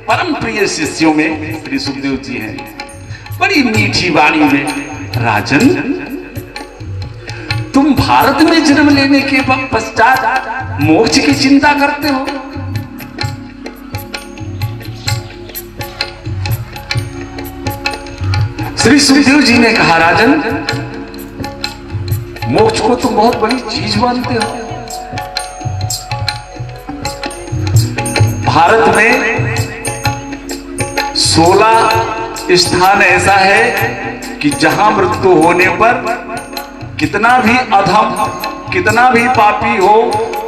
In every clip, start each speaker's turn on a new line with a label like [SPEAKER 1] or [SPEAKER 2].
[SPEAKER 1] परम प्रिय शिष्यों में श्री सुखदेव जी हैं। बड़ी मीठी वाणी में, राजन तुम भारत में जन्म लेने के पश्चात मोक्ष की चिंता करते हो। श्री सुखदेव जी ने कहा, राजन मोक्ष को तुम बहुत बड़ी चीज मानते हो। भारत में 16 स्थान ऐसा है कि जहां मृत्यु होने पर कितना भी अधम, कितना भी पापी हो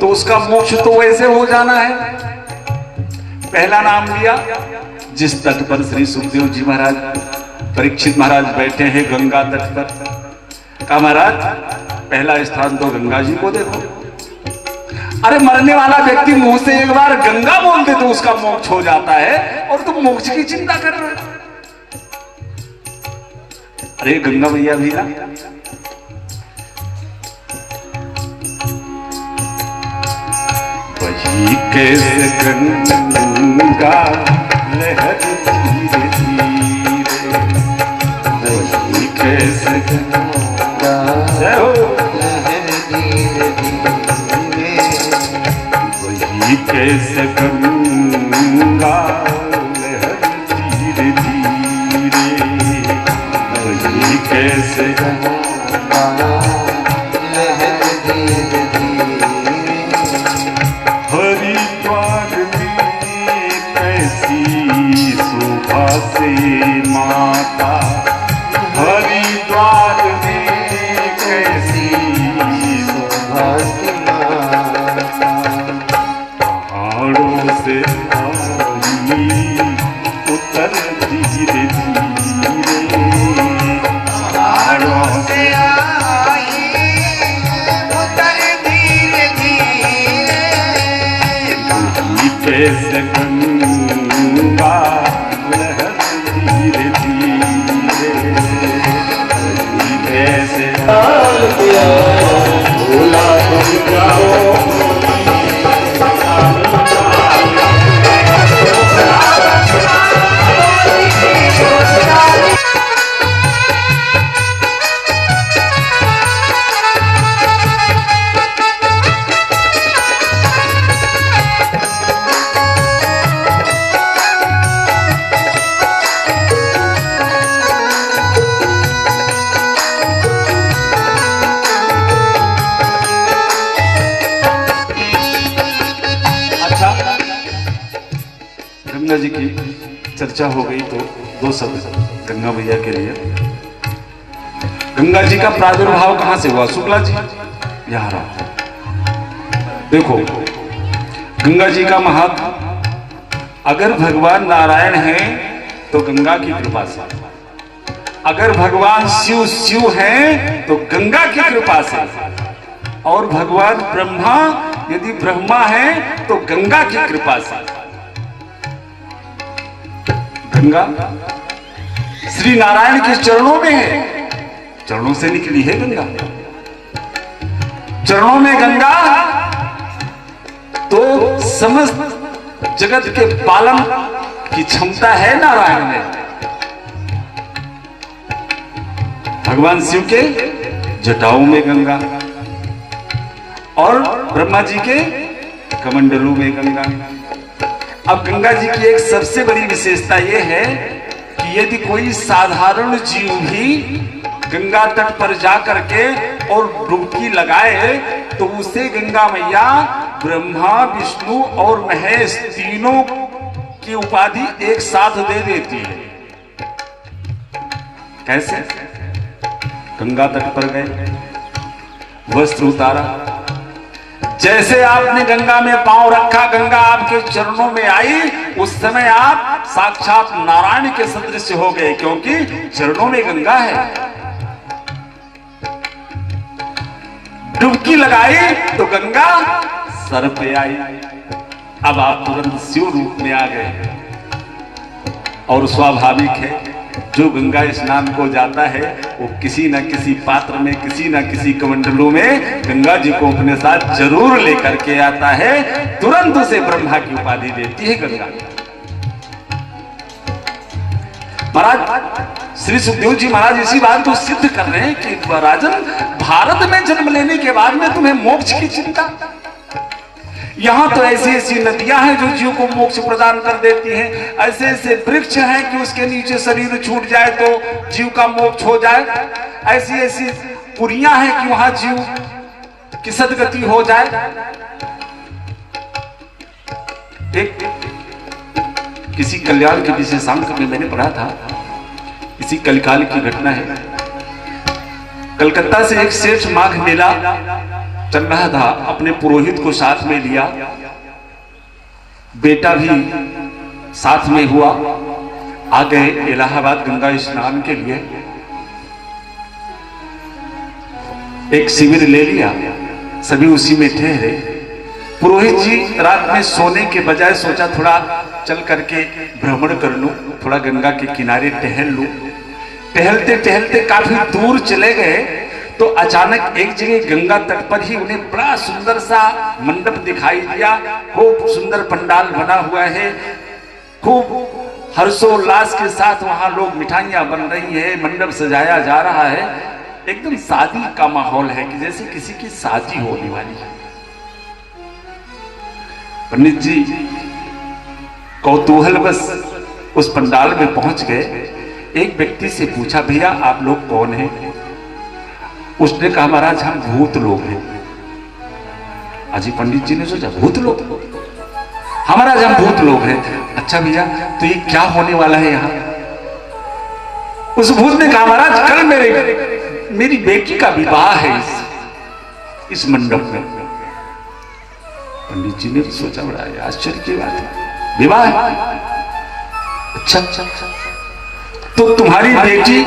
[SPEAKER 1] तो उसका मोक्ष तो वैसे हो जाना है। पहला नाम लिया जिस तट पर श्री सुखदेव जी महाराज, परीक्षित महाराज बैठे हैं गंगा तट पर। कहा महाराज पहला स्थान तो गंगा जी को देखो। अरे मरने वाला व्यक्ति मुंह से एक बार गंगा बोल दे तो उसका मोक्ष हो जाता है और तुम मोक्ष की चिंता कर रहे हो। अरे गंगा भैया भी ना, वही कैसे गंगा लहर धीरे धीरे, वही कैसे गंगा लहर धीरे धीरे, वही कैसे गंगा लहर धीरे धीरे, वही कैसे गंगा लहर धीरे धीरे। हरिद्वार में कैसी शोभा से माता, हरिद्वार में कैसी शोभा से माता, पहाड़ों से आई उतर धीरे धीरे, पहाड़ों से आई उतर धीरे धीरे, कैसे गंगा लहर धीरे धीरे, कैसे भोला तुम जाओ। गंगा जी की चर्चा हो गई तो दो शब्द गंगा मैया के लिए। गंगा जी का प्रादुर्भाव कहां से हुआ? शुक्ला जी यहां रहा। देखो गंगा जी का महत्व, अगर भगवान नारायण हैं तो गंगा की कृपा से, अगर भगवान शिव हैं तो गंगा की कृपा से, और भगवान ब्रह्मा यदि ब्रह्मा हैं तो गंगा की कृपा से। गंगा श्री नारायण के चरणों में है, चरणों से निकली है गंगा। चरणों में गंगा तो समस्त जगत के पालन की क्षमता है नारायण में। भगवान शिव के जटाओं में गंगा और ब्रह्मा जी के कमंडलों में गंगा। अब गंगा जी की एक सबसे बड़ी विशेषता यह है कि यदि कोई साधारण जीव भी गंगा तट पर जाकर के और डुबकी लगाए तो उसे गंगा मैया ब्रह्मा विष्णु और महेश तीनों की उपाधि एक साथ दे देती है। कैसे? गंगा तट पर गए, वस्त्र उतारा, जैसे आपने गंगा में पांव रखा, गंगा आपके चरणों में आई, उस समय आप साक्षात नारायण के सदृश हो गए, क्योंकि चरणों में गंगा है। डुबकी लगाई तो गंगा सर पे आई, अब आप तुरंत शिव रूप में आ गए। और स्वाभाविक है जो गंगा स्नान को जाता है वो किसी न किसी पात्र में, किसी न किसी कमंडलों में गंगा जी को अपने साथ जरूर लेकर के आता है। तुरंत उसे ब्रह्मा की उपाधि देती है गंगा। महाराज श्री सुखदेव जी महाराज इसी बात को सिद्ध कर रहे हैं कि राजन, भारत में जन्म लेने के बाद में तुम्हें मोक्ष की चिंता। यहां तो ऐसी ऐसी नदियां हैं जो जीव को मोक्ष प्रदान कर देती हैं, ऐसे ऐसे वृक्ष हैं कि उसके नीचे शरीर छूट जाए तो जीव का मोक्ष हो जाए, ऐसी ऐसी पुरियां हैं कि वहां जीव की सदगति हो जाए। एक किसी कल्याण के विशेषांक में मैंने पढ़ा था, इसी कलकाल की घटना है। कलकत्ता से एक सेठ माघ मेला चल रहा था, अपने पुरोहित को साथ में लिया, बेटा भी साथ में हुआ। आ गए इलाहाबाद गंगा स्नान के लिए, एक शिविर ले लिया, सभी उसी में ठहरे। पुरोहित जी रात में सोने के बजाय सोचा थोड़ा चल करके भ्रमण कर लूं, थोड़ा गंगा के किनारे टहल लूं। टहलते टहलते काफी दूर चले गए तो अचानक एक जगह गंगा तट पर ही उन्हें बड़ा सुंदर सा मंडप दिखाई दिया। खूब सुंदर पंडाल बना हुआ है, खूब हर्षोल्लास के साथ वहां लोग, मिठाइयां बन रही है, मंडप सजाया जा रहा है, एकदम शादी का माहौल है कि जैसे किसी की शादी होने वाली है। पंडित जी कौतूहल बस उस पंडाल में पहुंच गए। एक व्यक्ति से पूछा, भैया आप लोग कौन हैं? उसने कहा, महाराज हम भूत लोग हैं। अजी पंडित जी ने सोचा, भूत लोग? हमारा हम भूत लोग हैं। अच्छा भैया, तो ये क्या होने वाला है यहाँ? उस भूत ने कहा, महाराज कल मेरी बेटी का विवाह है इस मंडप में। पंडित जी ने सोचा, बड़ा आश्चर्य की बात है, विवाह है? अच्छा, तो तुम्हारी बेटी,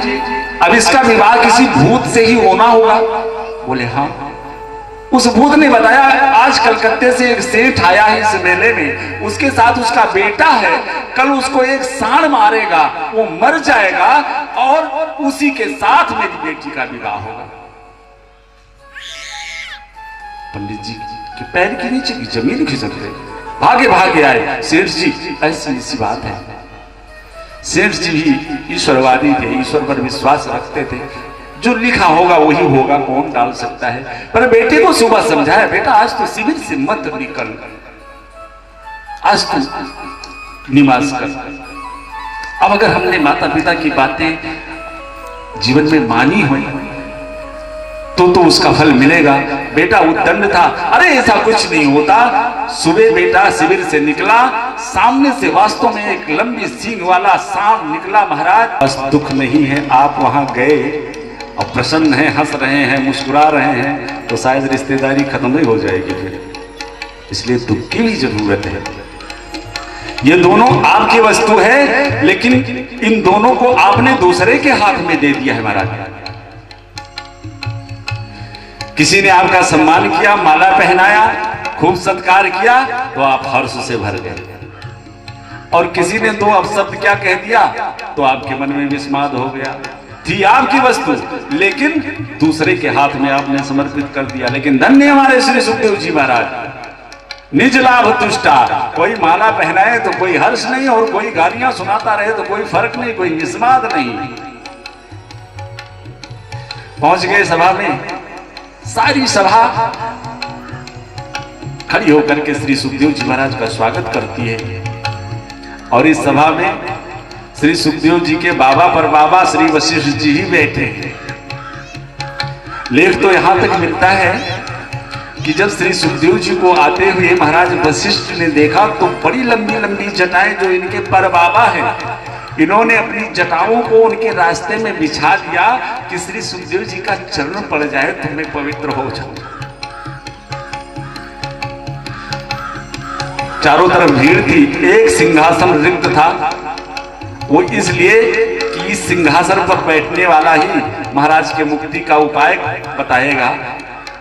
[SPEAKER 1] अब इसका विवाह किसी भूत से ही होना होगा? बोले हाँ। उस भूत ने बताया, आज कलकत्ते से एक सेठ आया है इस मेले में, उसके साथ उसका बेटा है, कल उसको एक सांड मारेगा, वो मर जाएगा और उसी के साथ मेरी बेटी का विवाह होगा। पंडित जी के पैर के नीचे की जमीन खिसक गई, भागे भागे आए। सेठ जी ऐसी बात है। सेठ जी भी ईश्वरवादी थे, ईश्वर पर विश्वास रखते थे, जो लिखा होगा वही होगा, कौन डाल सकता है। पर बेटे को सुबह समझाया, बेटा आज तो शिविर से मत निकल, आज तो निवास कर। अब अगर हमने माता पिता की बातें जीवन में मानी हो तो उसका फल मिलेगा। बेटा उद्दंड था, अरे ऐसा कुछ नहीं होता। सुबह बेटा शिविर से निकला, सामने से वास्तव में एक लंबी सींग वाला सांप निकला। महाराज बस दुख नहीं है, आप वहां गए और प्रसन्न हैं, हंस रहे हैं, मुस्कुरा रहे हैं, तो शायद रिश्तेदारी खत्म ही हो जाएगी फिर, इसलिए दुख की भी जरूरत है। ये दोनों आपकी वस्तु है, लेकिन इन दोनों को आपने दूसरे के हाथ में दे दिया है। महाराज किसी ने आपका सम्मान किया, माला पहनाया, खूब सत्कार किया, तो आप हर्ष से भर गए। और किसी ने दो अपशब्द क्या कह दिया तो आपके मन में विस्माद हो गया। थी आपकी वस्तु, लेकिन दूसरे के हाथ में आपने समर्पित कर दिया। लेकिन धन्य हमारे श्री सुखदेव जी महाराज, निज लाभ तुष्टा। कोई माला पहनाए तो कोई हर्ष नहीं, और कोई गालियां सुनाता रहे तो कोई फर्क नहीं, कोई विस्माद नहीं। पहुंच गए सभा में, सारी सभा खड़ी होकर के श्री सुखदेव जी महाराज का स्वागत करती है। और इस सभा में श्री सुखदेव जी के बाबा पर बाबा श्री वशिष्ठ जी ही बैठे हैं। लेख तो यहां तक मिलता है कि जब श्री सुखदेव जी को आते हुए महाराज वशिष्ठ ने देखा तो बड़ी लंबी लंबी जटाएं जो इनके पर बाबा हैं, इन्होंने अपनी जटाओं को उनके रास्ते में बिछा दिया कि श्री सुखदेव जी का चरण पड़ जाए तो मैं पवित्र हो जाऊं। चारों तरफ भीड़ थी, एक सिंहासन रिक्त था, वो इसलिए कि इस सिंहासन पर बैठने वाला ही महाराज के मुक्ति का उपाय बताएगा।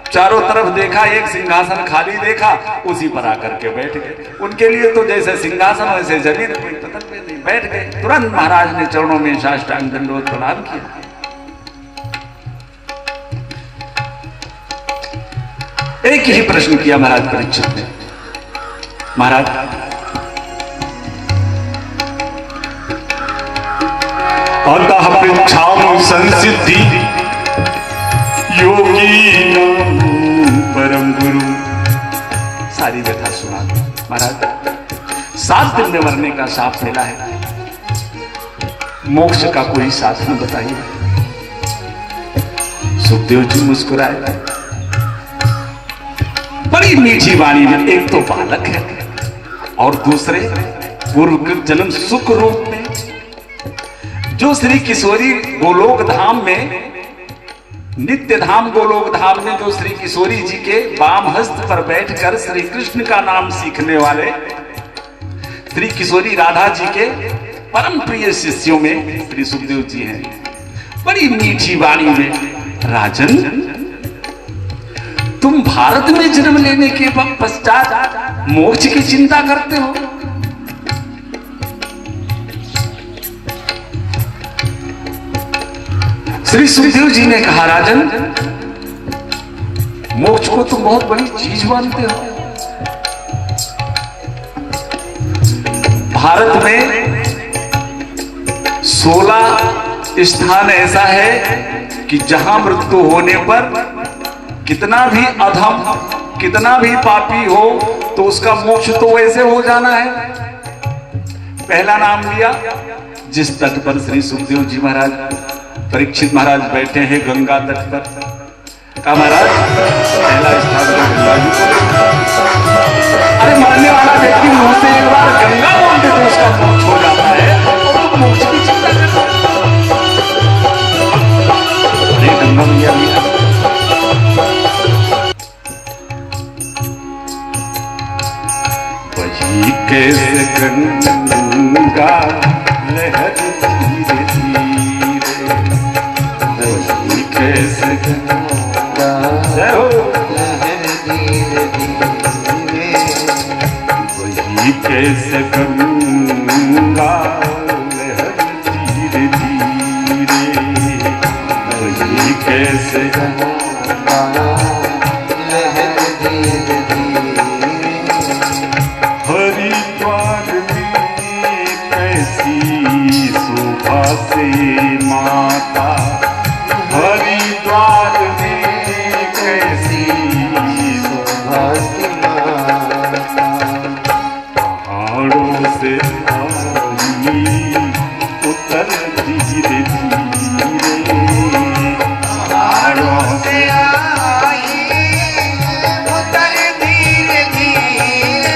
[SPEAKER 1] चारों तरफ देखा, एक सिंहासन खाली देखा, उसी पर आकर के बैठ गए। उनके लिए तो जैसे सिंहासन वैसे जमीन, कोई पतन में नहीं, बैठ गए। तुरंत महाराज ने चरणों में साष्टांग दंडवत प्रणाम किया। एक ही प्रश्न किया महाराज परीक्षित ने, महाराज अतः पृच्छामि संसिद्धि योगी परम गुरु। सारी व्यथा सुना महाराज। 7 दिन में मरने का साफ मिला है, मोक्ष का कोई साधन बताइए। सुखदेव जी मुस्कुराए, बड़ी मीठी वाणी में। एक तो बालक है और दूसरे पूर्व जन्म सुख रूप में, जो श्री किशोरी गोलोक धाम में, नित्य धाम गोलोक धाम में जो श्री किशोरी जी के वाम हस्त पर बैठकर श्री कृष्ण का नाम सीखने वाले श्री किशोरी राधा जी के परम प्रिय शिष्यों में श्री सुखदेव जी हैं। बड़ी मीठी वाणी में, राजन तुम भारत में जन्म लेने के पश्चात मोक्ष की चिंता करते हो। श्री सुखदेव जी ने कहा, राजन मोक्ष को तुम बहुत बड़ी चीज मानते हो। भारत में 16 स्थान ऐसा है कि जहां मृत्यु होने पर कितना भी अधम, कितना भी पापी हो तो उसका मोक्ष तो वैसे हो जाना है। पहला नाम लिया जिस तट पर श्री सुखदेव जी महाराज, परीक्षित महाराज बैठे हैं गंगा तट पर। कहा महाराज पहला स्थान गंगा जी। अरे मरने वाला व्यक्ति मुंह से एक बार गंगा बोल दे तो उसका मोक्ष हो जाता है, तो मोक्ष की चिंता करता है। अरे गंगा मैया वही कैसे गंगा लहर धीरे धीरे, वही कैसे गंगा लहर धीरे धीरे, वही कैसे गंगा लहर धीरे धीरे, वही कैसे गंगा लहर धीरे धीरे। हरिद्वार में कैसी शोभा से माता, हरिद्वार में कैसी शोभा से माता, पहाड़ों से आई उतर धीरे धीरे, पहाड़ों से आई उतर धीरे धीरे,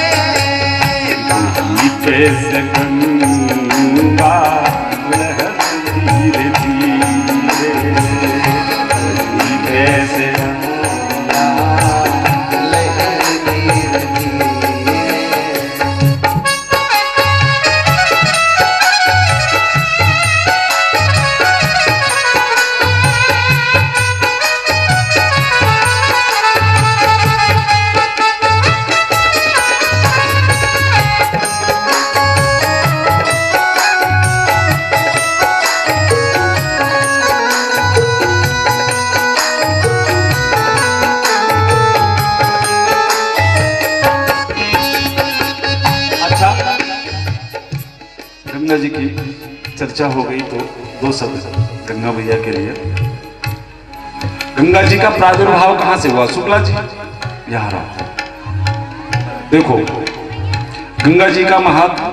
[SPEAKER 1] कैसे गंगा लहर धीरे धीरे, कैसे गंगा लहर धीरे धीरे। गंगा जी की चर्चा हो गई तो 2 शब्द गंगा मैया के लिए। गंगा जी का प्रादुर्भाव कहां से हुआ? शुक्ला जी यहां रहा। देखो गंगा जी का महत्व,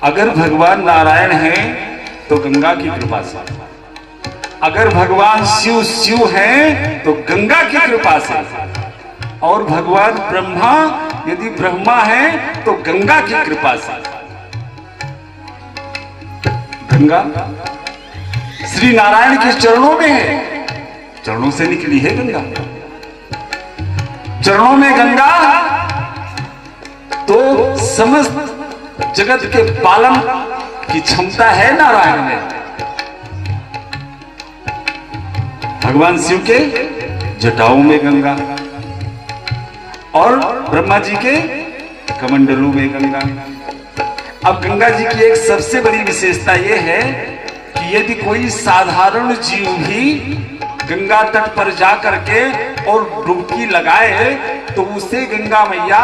[SPEAKER 1] अगर भगवान नारायण है तो गंगा की कृपा से, अगर भगवान शिव शिव हैं तो गंगा की कृपा से, और भगवान ब्रह्मा यदि ब्रह्मा हैं तो गंगा की कृपा से। गंगा श्री नारायण के चरणों में है, चरणों से निकली है गंगा। चरणों में गंगा तो समस्त जगत के पालन की क्षमता है नारायण में। भगवान शिव के जटाओं में गंगा और ब्रह्मा जी के कमंडलों में गंगा। अब गंगा जी की एक सबसे बड़ी विशेषता यह है कि यदि कोई साधारण जीव भी गंगा तट पर जाकर के और डुबकी लगाए तो उसे गंगा मैया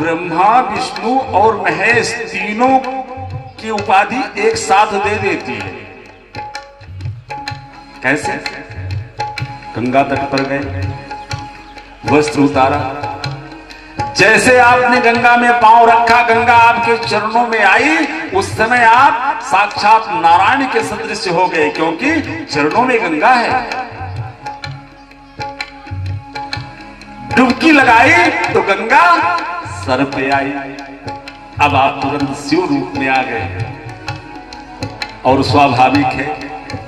[SPEAKER 1] ब्रह्मा विष्णु और महेश तीनों की उपाधि एक साथ दे देती है। कैसे? गंगा तट पर गए, वस्त्र उतारा, जैसे आपने गंगा में पांव रखा, गंगा आपके चरणों में आई, उस समय आप साक्षात नारायण के सदृश हो गए, क्योंकि चरणों में गंगा है। डुबकी लगाई तो गंगा सर पे आई। अब आप तुरंत शिव रूप में आ गए। और स्वाभाविक है,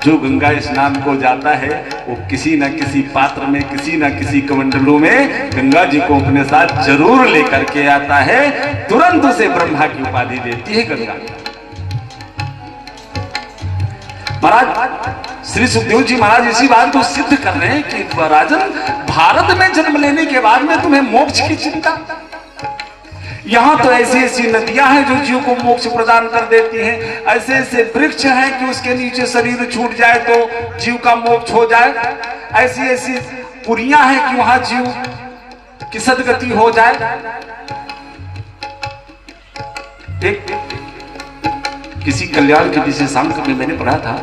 [SPEAKER 1] जो गंगा स्नान को जाता है वो किसी न किसी पात्र में, किसी न किसी कमंडलों में गंगा जी को अपने साथ जरूर लेकर के आता है। तुरंत उसे ब्रह्मा की उपाधि देती है गंगा। महाराज श्री सुखदेव जी महाराज इसी बात को सिद्ध कर रहे हैं कि राजन, भारत में जन्म लेने के बाद में तुम्हें मोक्ष की चिंता। यहां तो ऐसी ऐसी नदियां हैं जो जीव को मोक्ष प्रदान कर देती हैं, ऐसे ऐसे वृक्ष हैं कि उसके नीचे शरीर छूट जाए तो जीव का मोक्ष हो जाए, ऐसी ऐसी पुरियां हैं कि वहां जीव की सदगति हो जाए। एक किसी कल्याण के विशेषांक में मैंने पढ़ा था,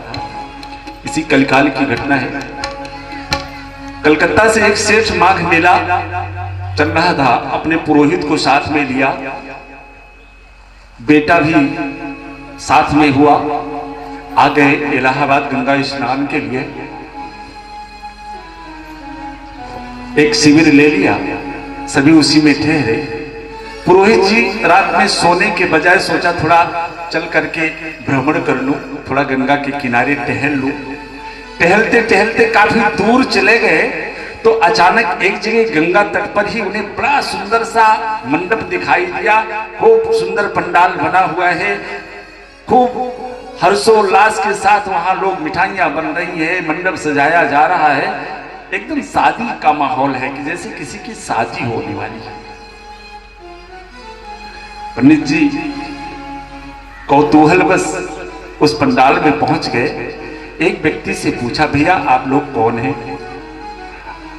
[SPEAKER 1] इसी कलकाल की घटना है। कलकत्ता से एक सेठ माघ मेला चल रहा था, अपने पुरोहित को साथ में लिया, बेटा भी साथ में हुआ। आ गए इलाहाबाद गंगा स्नान के लिए। एक शिविर ले लिया, सभी उसी में ठहरे। पुरोहित जी रात में सोने के बजाय सोचा थोड़ा चल करके भ्रमण कर लूं, थोड़ा गंगा के किनारे टहल लूं। टहलते टहलते काफी दूर चले गए तो अचानक एक जगह गंगा तट पर ही उन्हें बड़ा सुंदर सा मंडप दिखाई दिया। खूब सुंदर पंडाल बना हुआ है, खूब हर्षोल्लास के साथ वहां लोग मिठाइयां बन रही है, मंडप सजाया जा रहा है। एकदम शादी का माहौल है कि जैसे किसी की शादी होने वाली है। पंडित जी कौतूहल बस उस पंडाल में पहुंच गए। एक व्यक्ति से पूछा, भैया आप लोग कौन हैं?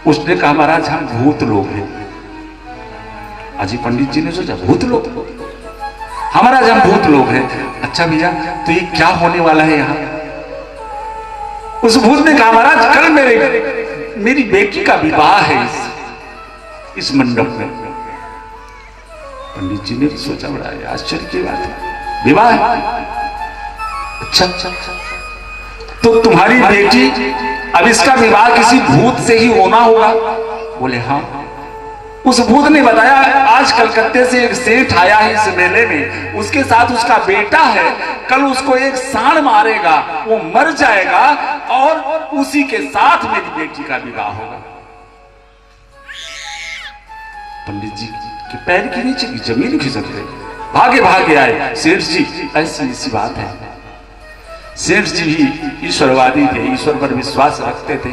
[SPEAKER 1] उसने कहा, महाराज हम भूत लोग हैं। अजी पंडित जी ने सोचा, भूत लोग? हमारा हम भूत लोग हैं। अच्छा भैया, तो ये क्या होने वाला है यहाँ? उस भूत ने कहा, महाराज कल मेरी बेटी का विवाह है इस मंडप में। पंडित जी ने सोचा, बड़ा आश्चर्य की बात है, विवाह? अच्छा, तो तुम्हारी बेटी, अब इसका विवाह किसी भूत से ही होना होगा? बोले हाँ। उस भूत ने बताया, आज कलकत्ते से एक सेठ आया है इस मेले में, उसके साथ उसका बेटा है, कल उसको एक सांड मारेगा, वो मर जाएगा और उसी के साथ मेरी बेटी का विवाह होगा। पंडित जी के पैर के नीचे की जमीन खिसक गई, भागे भागे आए। सेठ जी ऐसी ऐसी बात है। सेठ जी भी ईश्वरवादी थे, ईश्वर पर विश्वास रखते थे,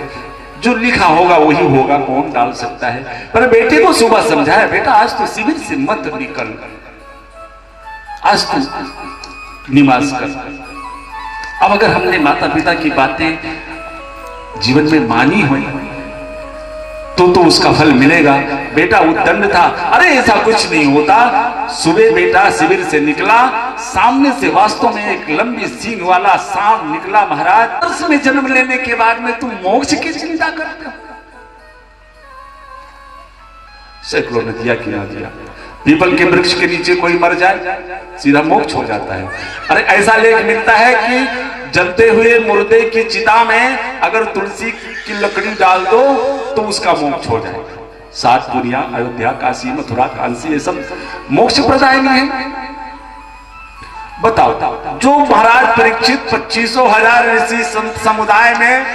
[SPEAKER 1] जो लिखा होगा वही होगा, कौन डाल सकता है। पर बेटे को सुबह समझाया, बेटा आज तो शिविर से मत निकल, आज तो निवास कर। अब अगर हमने माता पिता की बातें जीवन में मानी हुई तो उसका फल मिलेगा। बेटा उद्दंड था, अरे ऐसा कुछ नहीं होता। सुबह बेटा शिविर से निकला, सामने से वास्तव में एक लंबी सींग वाला सांप निकला। महाराज, उसमें जन्म लेने के बाद में तुम मोक्ष की चिंता करते हो? सैकड़ों नदियां की नदियां, पीपल के वृक्ष के नीचे कोई मर जाए सीधा मोक्ष हो जाता है। अरे ऐसा लेख मिलता है कि जलते हुए मुर्दे की चिता में अगर तुलसी की लकड़ी डाल दो तो उसका मोक्ष हो जाएगा। 7 दुनिया, अयोध्या, काशी, मथुरा, कांसी, ये सब मोक्ष प्रदायनी है। बताओ, जो महाराज परीक्षित 25,000 ऋषि संत समुदाय में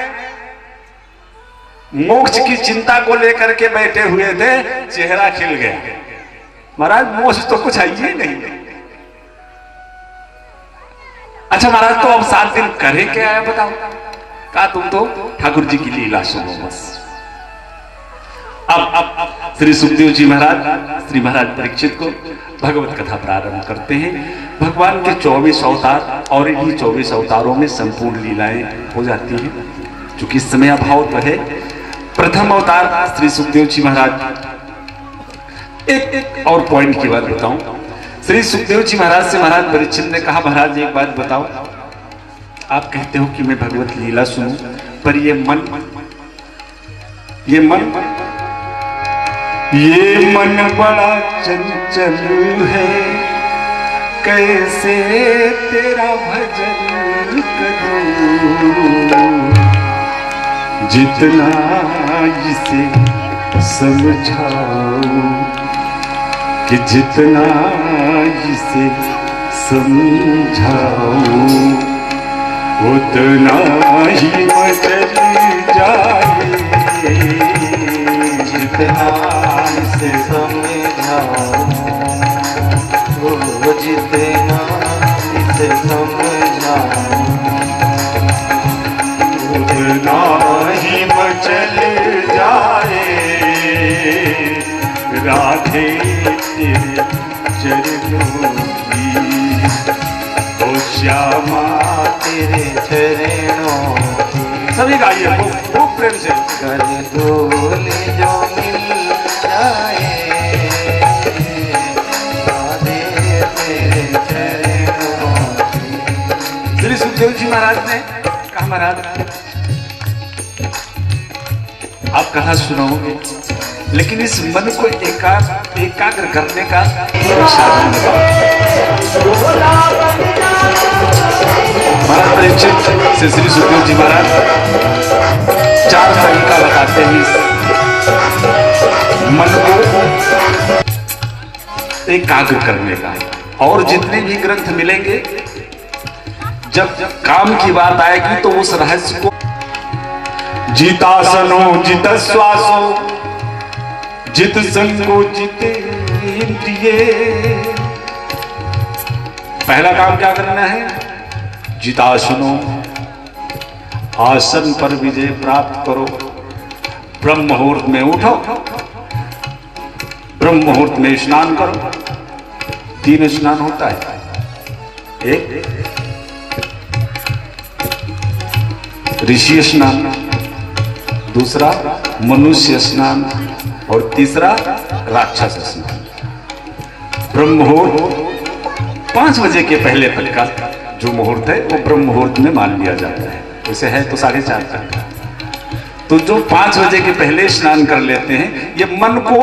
[SPEAKER 1] मोक्ष की चिंता को लेकर के बैठे हुए थे, चेहरा खिल गया। महाराज मोक्ष तो कुछ है ही नहीं। अच्छा महाराज, तो अब 7 दिन करे क्या है बताओ? कहा तुम तो ठाकुर जी की लीला सुनो बस। अब श्री सुखदेव जी महाराज श्री महाराज परीक्षित को भगवत कथा प्रारंभ करते हैं। भगवान के 24 अवतार और इन्हीं 24 अवतारों में संपूर्ण लीलाएं हो जाती हैं। चूंकि इस समय अभाव तो है। प्रथम अवतार श्री सुखदेव जी महाराज, एक और पॉइंट की बात बताऊं। श्री सुखदेव जी महाराज से महाराज परीक्षित ने कहा, महाराज एक बात बताओ, आप कहते हो कि मैं भगवत लीला सुनूं, पर ये मन बड़ा चंचल है, कैसे तेरा भजन करूं, जितना इसे समझाऊं कि जितना इसे समझाऊं उतना ही मचल जाए,
[SPEAKER 2] जितना इसे समझाऊं वो जितना इसे समझाऊं
[SPEAKER 1] उतना ही मचल जाए, राधे तेरे चरणों की, ओ श्यामा
[SPEAKER 2] तेरे चरणों की।
[SPEAKER 1] सभी गाइए खूब प्रेम से।
[SPEAKER 2] कर धूल जो मिल जाए, राधे तेरे चरणों की।
[SPEAKER 1] श्री सुखदेव जी महाराज ने कहा, महाराज आप कथा सुनाओगे, लेकिन इस मन को एकाग्र करने का साधन महाराज परीक्षित से श्री सुखदेव जी महाराज 4 तरीका बताते हैं मन को एकाग्र करने का। और जितने भी ग्रंथ मिलेंगे, जब काम की बात आएगी तो उस रहस्य को जितासनो जित श्वासो जित संगो जितेंद्रिये, पहला काम क्या करना है? जितासनो, आसन पर विजय प्राप्त करो, ब्रह्म मुहूर्त में उठो, ब्रह्म मुहूर्त में स्नान करो। 3 स्नान होता है, एक ऋषि स्नान, दूसरा मनुष्य स्नान और तीसरा राक्षस स्नान। ब्रह्म मुहूर्त 5 बजे के पहले तक का जो मुहूर्त है वो ब्रह्म मुहूर्त में मान लिया जाता है। वैसे है तो 4:30 तक, तो जो 5 बजे के पहले स्नान कर लेते हैं, ये मन को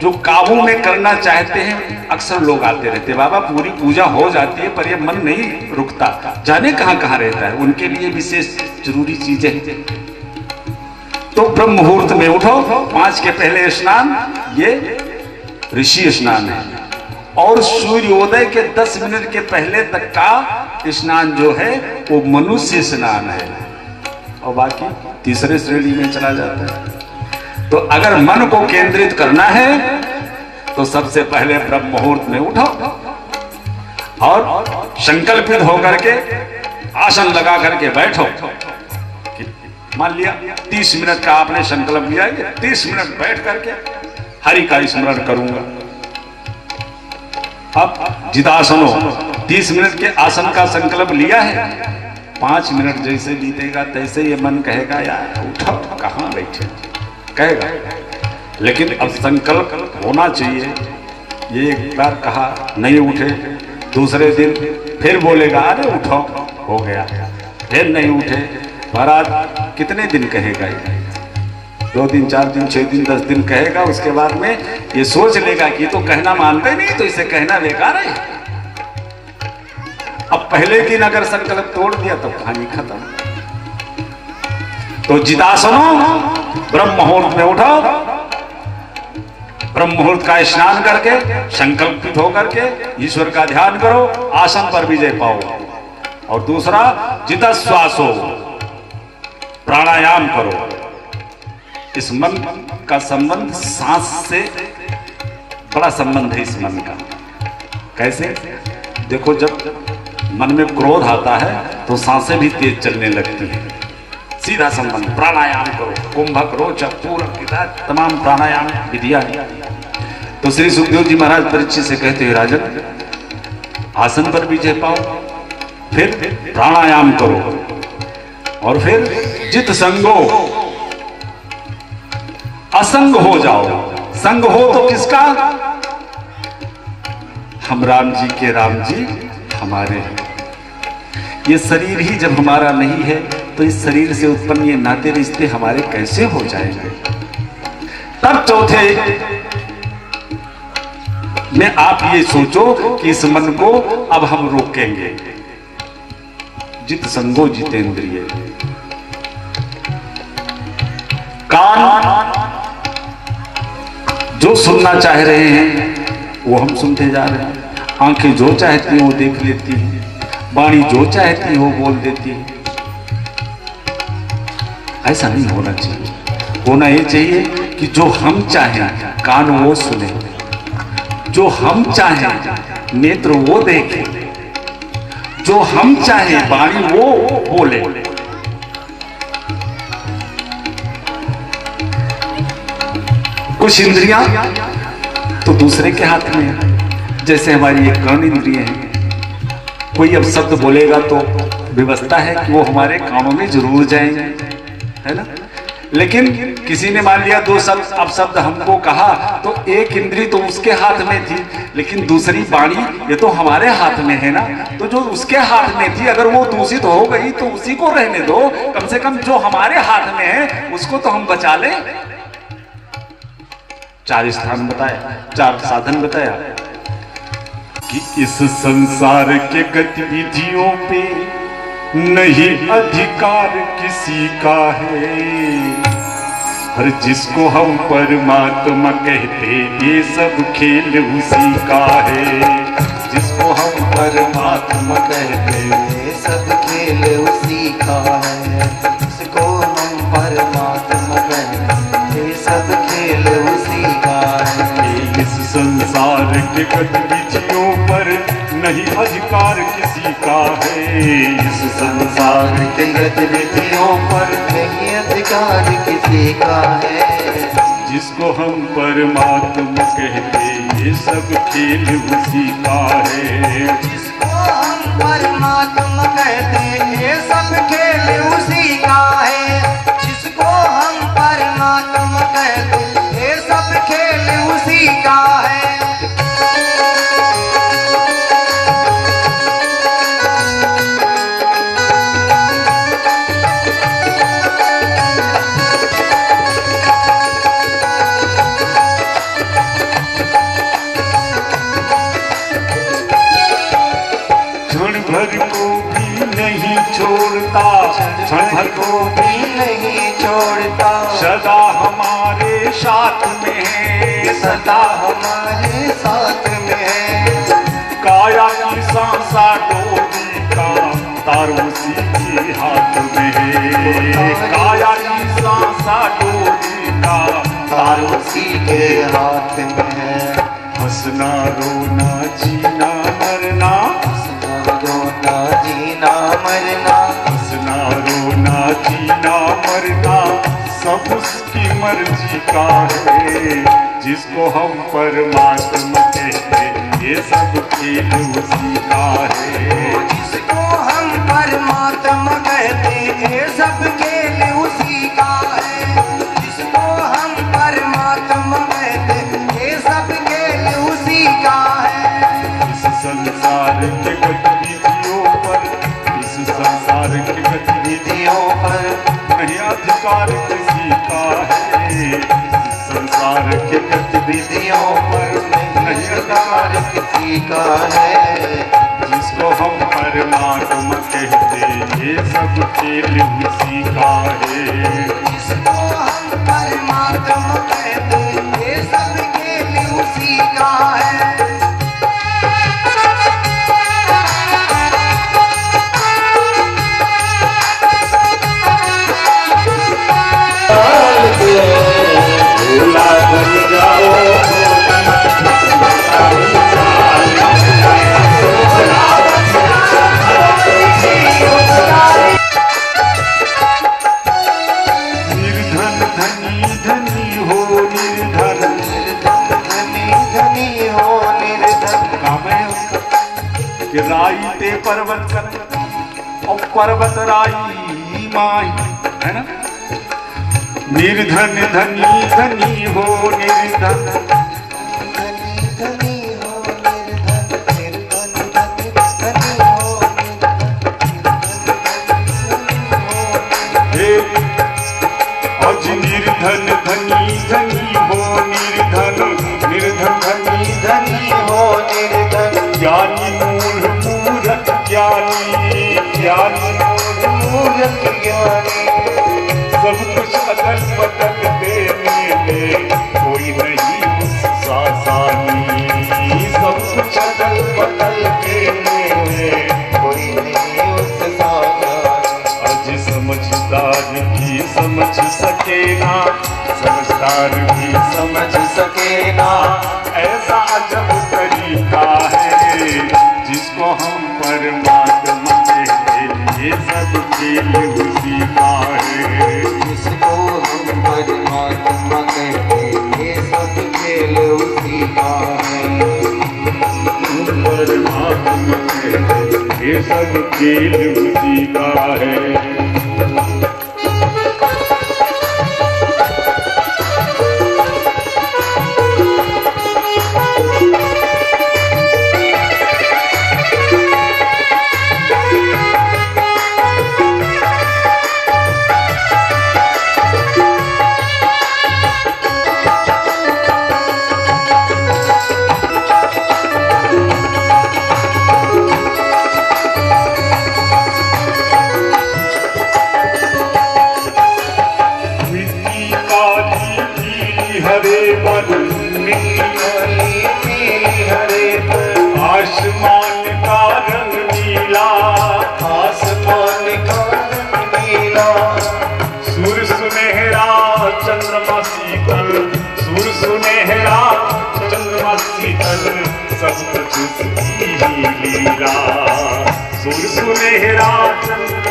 [SPEAKER 1] जो काबू में करना चाहते हैं, अक्सर लोग आते रहते हैं, बाबा पूरी पूजा हो जाती है पर ये मन नहीं रुकता, जाने कहां कहां रहता है। उनके लिए विशेष जरूरी चीजें, तो ब्रह्म मुहूर्त में उठो, 5 के पहले स्नान ये ऋषि स्नान है, और सूर्योदय के 10 मिनट के पहले तक का स्नान जो है वो मनुष्य स्नान है, और बाकी तीसरे श्रेणी में चला जाता है। तो अगर मन को केंद्रित करना है तो सबसे पहले ब्रह्म मुहूर्त में उठो और संकल्पित होकर के आसन लगा करके बैठो। मान लिया 30 मिनट का आपने संकल्प लिया है, 30 मिनट बैठ करके हरि का स्मरण करूंगा। अब जितासनो 30 मिनट के आसन का संकल्प लिया है, 5 मिनट जैसे बीतेगा तैसे ये मन कहेगा यार उठो, कहां बैठे, कहेगा। लेकिन अब संकल्प होना चाहिए। ये एक बार कहा नहीं उठे, दूसरे दिन फिर बोलेगा अरे उठो, हो गया, फिर नहीं उठे, महाराज कितने दिन कहेगा ये? 2 दिन, 4 दिन, 6 दिन, 10 दिन कहेगा। उसके बाद में ये सोच लेगा कि तो कहना मानते नहीं, तो इसे कहना बेकार है। अब पहले दिन अगर संकल्प तोड़ दिया तो कहानी खत्म। तो जितासनो, ब्रह्म मुहूर्त में उठो, ब्रह्म मुहूर्त का स्नान करके संकल्पित होकर के ईश्वर का ध्यान करो, आसन पर विजय पाओ। और दूसरा जितश्वासो, प्राणायाम करो। इस मन का संबंध सांस से बड़ा संबंध है। इस मन का कैसे? देखो, जब मन में क्रोध आता है तो सांसें भी तेज चलने लगती हैं, सीधा संबंध। प्राणायाम करो, कुंभक, रोचक, पूरक, तमाम प्राणायाम विधियां। तो श्री सुखदेव जी महाराज परीक्षित से कहते हैं, राजन आसन पर विजय पाओ, फिर प्राणायाम करो, और फिर जित संगो, असंग हो जाओ। संग हो तो किसका? हम राम जी के राम जी हमारे हैं। ये शरीर ही जब हमारा नहीं है तो इस शरीर से उत्पन्न ये नाते रिश्ते हमारे कैसे हो जाएंगे। तब चौथे में आप ये सोचो कि इस मन को अब हम रोकेंगे। जित संगो जितेंद्रिय। कान जो सुनना चाह रहे हैं वो हम सुनते जा रहे हैं, आंखें जो चाहती हैं वो देख लेती हैं, वाणी जो चाहती है वो बोल देती है। ऐसा नहीं होना चाहिए। होना ये चाहिए कि जो हम चाहें कान वो सुने, जो हम चाहें नेत्र वो देखे, जो हम चाहें वाणी वो बोले। कुछ इंद्रियां तो दूसरे के हाथ में है, जैसे हमारी एक कान इंद्रिय है। कोई अब शब्द बोलेगा तो व्यवस्था है कि वो हमारे कानों में जरूर जाएंगे, है ना। लेकिन किसी ने मान लिया दो शब्द अब शब्द हमको कहा तो एक इंद्री तो उसके हाथ में थी, लेकिन दूसरी वाणी ये तो हमारे हाथ में है ना। तो जो उसके हाथ में थी अगर वो दूषित हो गई तो उसी को रहने दो, कम से कम जो हमारे हाथ में है उसको तो हम बचा लें। 4 स्थान बताया, 4 साधन बताया कि इस संसार के गतिविधियों पे नहीं अधिकार किसी का है, हर जिसको हम परमात्मा कहते ये सब खेल उसी का है।
[SPEAKER 2] जिसको हम परमात्मा कहते ये सब खेल उसी का है। जिसको हम परमात्मा कहते ये सब खेल उसी का है।
[SPEAKER 1] इस संसार के गतिविधियों पर नहीं अधिकार किसी का है।
[SPEAKER 2] इस संसार के गतिविधियों पर नहीं अधिकार किसी का है।
[SPEAKER 1] जिसको हम परमात्मा कहते ये सब खेल उसी का है।
[SPEAKER 2] जिसको हम परमात्मा कहते ये सब खेल उसी का है। जिसको हम परमात्मा कहते ये सब खेल उसी का है।
[SPEAKER 1] भर को भी नहीं छोड़ता, क्षण भर को भी
[SPEAKER 2] नहीं छोड़ता,
[SPEAKER 1] सदा हमारे साथ में है,
[SPEAKER 2] सदा हमारे साथ में है।
[SPEAKER 1] काया की सांसा डोरी का तार उसी के हाथ में है। काया की सांसा डोरी का
[SPEAKER 2] तार उसी के हाथ में है।
[SPEAKER 1] हंसना रोना जीना मरना,
[SPEAKER 2] रोना जीना मरना,
[SPEAKER 1] हंसना रोना जीना मरना सब उसकी मर्जी का है। जिसको हम परमात्मा कहते ये सब खेल उसी का है।
[SPEAKER 2] जिसको हम परमात्मा कहते ये सब खेल उसी का है। जिसको हम परमात्मा कहते ये सब खेल उसी का है।
[SPEAKER 1] इस संसार के गतिविधियों पर, इस संसार के गतिविधियों पर नहीं अधिकार किसी का है। इस संसार के गतिविधियों पर नहीं अधिकार
[SPEAKER 2] किसी का है।
[SPEAKER 1] जिसको हम परमात्मा कहते ये सब खेल उसी का है।
[SPEAKER 2] जिसको हम परमात्मा कहते ये सब खेल उसी का है।
[SPEAKER 1] निर्धन धनी धनी हो निर्धन,
[SPEAKER 2] धनी धनी हो निर्धन।
[SPEAKER 1] काम है उसका कि राई ते पर्वत कर और पर्वत राई माही, है ना। निर्धन धनी धनी हो निर्धन,
[SPEAKER 2] धनी धनी हो निर्धन, निर्धन धनी धनी हो निर्धन, निर्धन धनी हो
[SPEAKER 1] ज्ञानी, ज्ञानी
[SPEAKER 2] मूर्ख ज्ञानी,
[SPEAKER 1] सब कुछ अदल बदल देने में कोई नहीं उसका सानी। सब कुछ अदल बदल देने में
[SPEAKER 2] कोई नहीं उसका ज्ञानी।
[SPEAKER 1] आज समझदार भी समझ सके ना, समझदार भी
[SPEAKER 2] समझ सके ना,
[SPEAKER 1] ऐसा अजब तरीका है जिसको हम परमात्मा कहते हैं। ये सब खेल उसी का है,
[SPEAKER 2] जिसको हम परमात्मा कहते हैं, ये सब खेल उसी का है।
[SPEAKER 1] परमात्मा कहते हैं, ये सब खेल उसी का है। हरे मन
[SPEAKER 2] हरे
[SPEAKER 1] आसमान का रंग नीला,
[SPEAKER 2] आसमान का रंग नीला,
[SPEAKER 1] सूर्य सुनहरा चंद्रमा शीतल, सूर्य सुनहरा चंद्रमा शीतल, सब कुछ उसकी ही लीला। सूर्य सुनहरा चंद्रमा